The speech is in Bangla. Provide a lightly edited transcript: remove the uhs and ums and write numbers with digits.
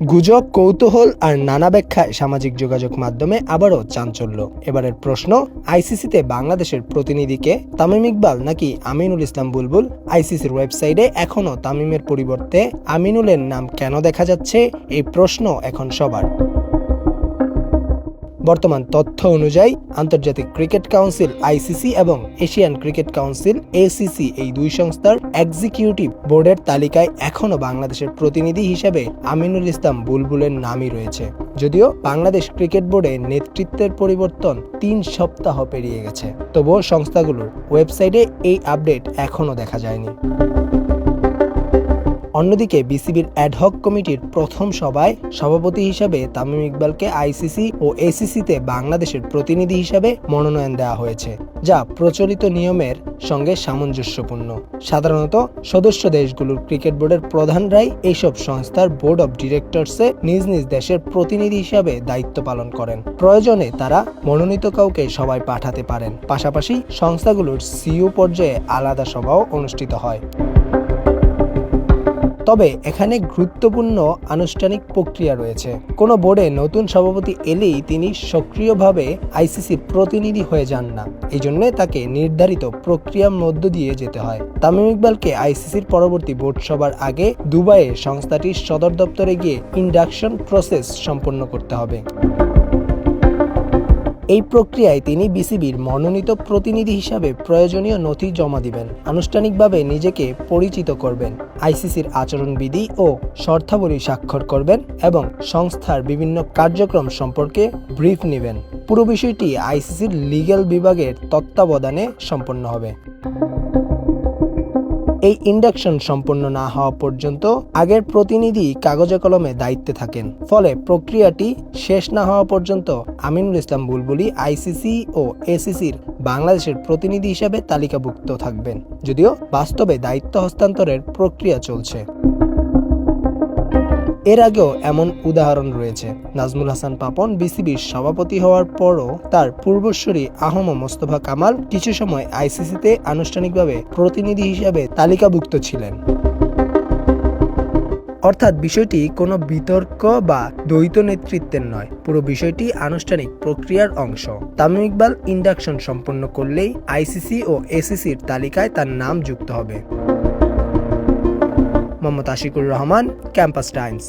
গুজব, কৌতূহল আর নানা ব্যাখ্যায় সামাজিক যোগাযোগ মাধ্যমে আবারও চাঞ্চল্য। এবারের প্রশ্ন, আইসিসিতে বাংলাদেশের প্রতিনিধিকে তামিম ইকবাল নাকি আমিনুল ইসলাম বুলবুল? আইসিসির ওয়েবসাইটে এখনও তামিমের পরিবর্তে আমিনুলের নাম কেন দেখা যাচ্ছে? এই প্রশ্ন এখন সবার। বর্তমান তথ্য অনুযায়ী আন্তর্জাতিক ক্রিকেট কাউন্সিল আইসিসি এবং এশিয়ান ক্রিকেট কাউন্সিল এসিসি এই দুই সংস্থার এক্সিকিউটিভ বোর্ডের তালিকায় এখনও বাংলাদেশের প্রতিনিধি হিসেবে আমিনুল ইসলাম বুলবুলের নামই রয়েছে। যদিও বাংলাদেশ ক্রিকেট বোর্ডে নেতৃত্বের পরিবর্তন 3 সপ্তাহ পেরিয়ে গেছে, তবুও সংস্থাগুলোর ওয়েবসাইটে এই আপডেট এখনও দেখা যায়নি। অন্যদিকে বিসিবির অ্যাডহক কমিটির প্রথম সভায় সভাপতি হিসাবে তামিম ইকবালকে আইসিসি ও এসিসিতে বাংলাদেশের প্রতিনিধি হিসাবে মনোনয়ন দেওয়া হয়েছে, যা প্রচলিত নিয়মের সঙ্গে সামঞ্জস্যপূর্ণ। সাধারণত সদস্য দেশগুলোর ক্রিকেট বোর্ডের প্রধানরাই এইসব সংস্থার বোর্ড অব ডিরেক্টরসে নিজ নিজ দেশের প্রতিনিধি হিসাবে দায়িত্ব পালন করেন। প্রয়োজনে তারা মনোনীত কাউকে সভায় পাঠাতে পারেন। পাশাপাশি সংস্থাগুলোর সিইও পর্যায়ে আলাদা সভাও অনুষ্ঠিত হয়। তবে এখানে গুরুত্বপূর্ণ আনুষ্ঠানিক প্রক্রিয়া রয়েছে। কোনো বোর্ডে নতুন সভাপতি এলেই তিনি সক্রিয়ভাবে আইসিসির প্রতিনিধি হয়ে যান না। এই জন্য তাকে নির্ধারিত প্রক্রিয়ার মধ্য দিয়ে যেতে হয়। তামিম ইকবালকে আইসিসির পরবর্তী বোর্ড সভার আগে দুবাইয়ে সংস্থাটির সদর দপ্তরে গিয়ে ইন্ডাকশন প্রসেস সম্পন্ন করতে হবে। এই প্রক্রিয়ায় তিনি বিসিবির মনোনীত প্রতিনিধি হিসাবে প্রয়োজনীয় নথি জমা দিবেন, আনুষ্ঠানিকভাবে নিজেকে পরিচিত করবেন, আইসিসির আচরণবিধি ও শর্তাবলী স্বাক্ষর করবেন এবং সংস্থার বিভিন্ন কার্যক্রম সম্পর্কে ব্রিফ নেবেন। পুরো বিষয়টি আইসিসির লিগ্যাল বিভাগের তত্ত্বাবধানে সম্পন্ন হবে। এই ইন্ডাকশন সম্পন্ন না হওয়া পর্যন্ত আগের প্রতিনিধি কাগজে কলমে দায়িত্বে থাকেন। ফলে প্রক্রিয়াটি শেষ না হওয়া পর্যন্ত আমিনুল ইসলাম বুলবুলি আইসিসি ও এসিসির বাংলাদেশের প্রতিনিধি হিসেবে তালিকাভুক্ত থাকবেন, যদিও বাস্তবে দায়িত্ব হস্তান্তরের প্রক্রিয়া চলছে। এর আগেও এমন উদাহরণ রয়েছে। নাজমুল হাসান পাপন বিসিবির সভাপতি হওয়ার পরও তার পূর্বসূরি আহম মোস্তফা কামাল কিছু সময় আইসিসিতে আনুষ্ঠানিকভাবে প্রতিনিধি হিসাবে তালিকাভুক্ত ছিলেন। অর্থাৎ বিষয়টি কোনো বিতর্ক বা দ্বৈত নেতৃত্বের নয়, পুরো বিষয়টি আনুষ্ঠানিক প্রক্রিয়ার অংশ। তামিম ইকবাল ইন্ডাকশন সম্পন্ন করলেই আইসিসি ও এসিসির তালিকায় তার নাম যুক্ত হবে। Mohammad Ashikur Rahman, campus Times.